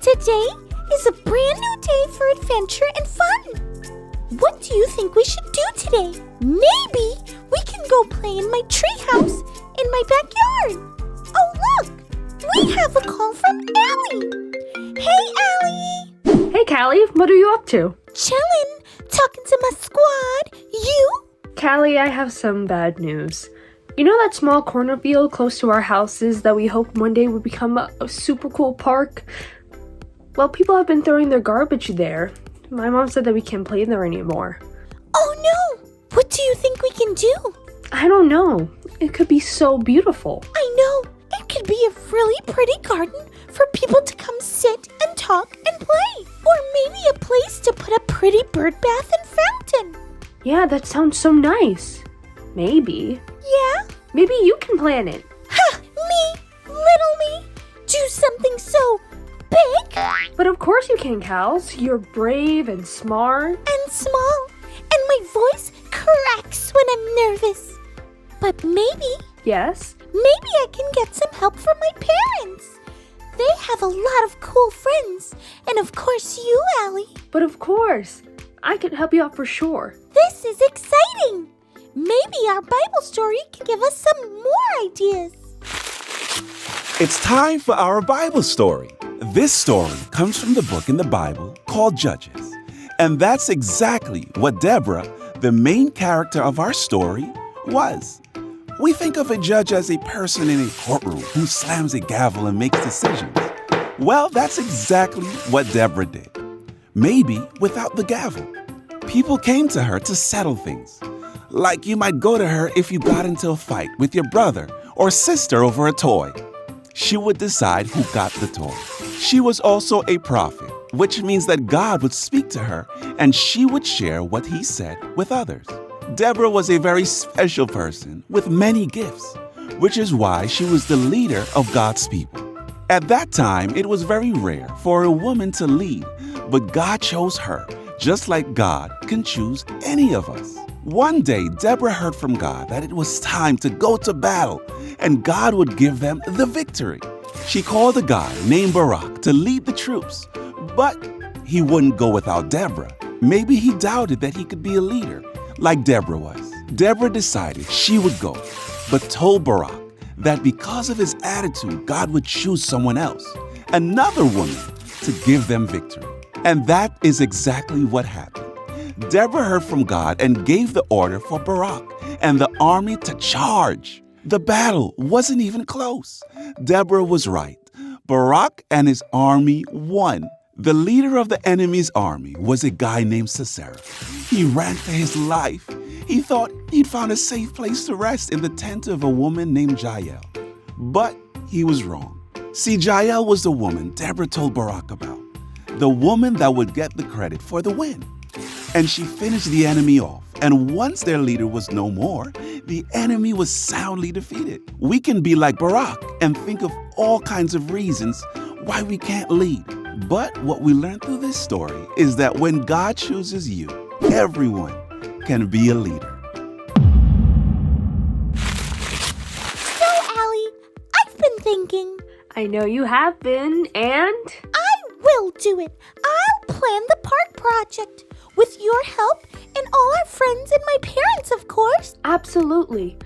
Today is a brand new day for adventure and fun. What do you think we should do today? Maybe we can go play in my treehouse in my backyard. Oh, look! We have a call from Allie. Hey, Allie! Hey, Callie, what are you up to? Chillin', talking to my squad. You? Callie, I have some bad news. You know that small cornfield close to our houses that we hope one day would become a super cool park? Well, people have been throwing their garbage there. My mom said that we can't play there anymore. Oh no! What do you think we can do? I don't know. It could be so beautiful. I know! It could be a really pretty garden for people to come sit and talk and play. Or maybe a place to put a pretty bird bath and fountain. Yeah, that sounds so nice. Maybe. Yeah? Maybe you can plan it. Ha! Me? Little me? Do something so big? But of course you can, Cals. You're brave and smart. And small. And my voice cracks when I'm nervous. But maybe... Yes? Maybe I can get some help from my parents. They have a lot of cool friends. And of course you, Allie. But of course. I can help you out for sure. This is exciting. Maybe our Bible story can give us some more ideas. It's time for our Bible story. This story comes from the book in the Bible called Judges. And that's exactly what Deborah, the main character of our story, was. We think of a judge as a person in a courtroom who slams a gavel and makes decisions. Well, that's exactly what Deborah did. Maybe without the gavel. People came to her to settle things. Like you might go to her if you got into a fight with your brother or sister over a toy. She would decide who got the toy. She was also a prophet, which means that God would speak to her and she would share what he said with others. Deborah was a very special person with many gifts, which is why she was the leader of God's people. At that time, it was very rare for a woman to lead, but God chose her, just like God can choose any of us. One day, Deborah heard from God that it was time to go to battle, and God would give them the victory. She called a guy named Barak to lead the troops, but he wouldn't go without Deborah. Maybe he doubted that he could be a leader, like Deborah was. Deborah decided she would go, but told Barak that because of his attitude, God would choose someone else, another woman, to give them victory. And that is exactly what happened. Deborah heard from God and gave the order for Barak and the army to charge. The battle wasn't even close. Deborah was right. Barak and his army won. The leader of the enemy's army was a guy named Sisera. He ran for his life. He thought he'd found a safe place to rest in the tent of a woman named Jael. But he was wrong. See, Jael was the woman Deborah told Barak about, the woman that would get the credit for the win. And she finished the enemy off. And once their leader was no more, the enemy was soundly defeated. We can be like Barak and think of all kinds of reasons why we can't lead. But what we learned through this story is that when God chooses you, everyone can be a leader. So, Allie, I've been thinking. I know you have been, and... I will do it. I'll plan the park project. With your help and all our friends and my parents, of course. Absolutely.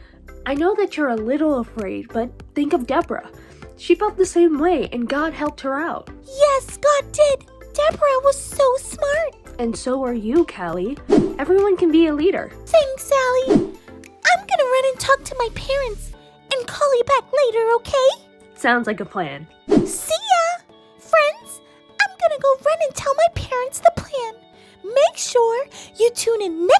I know that you're a little afraid, but think of Deborah. She felt the same way, and God helped her out. Yes, God did. Deborah was so smart. And so are you, Callie. Everyone can be a leader. Thanks, Allie. I'm gonna run and talk to my parents and call you back later, okay? Sounds like a plan. See ya! Friends, I'm gonna go run and tell my parents the plan. Make sure you tune in next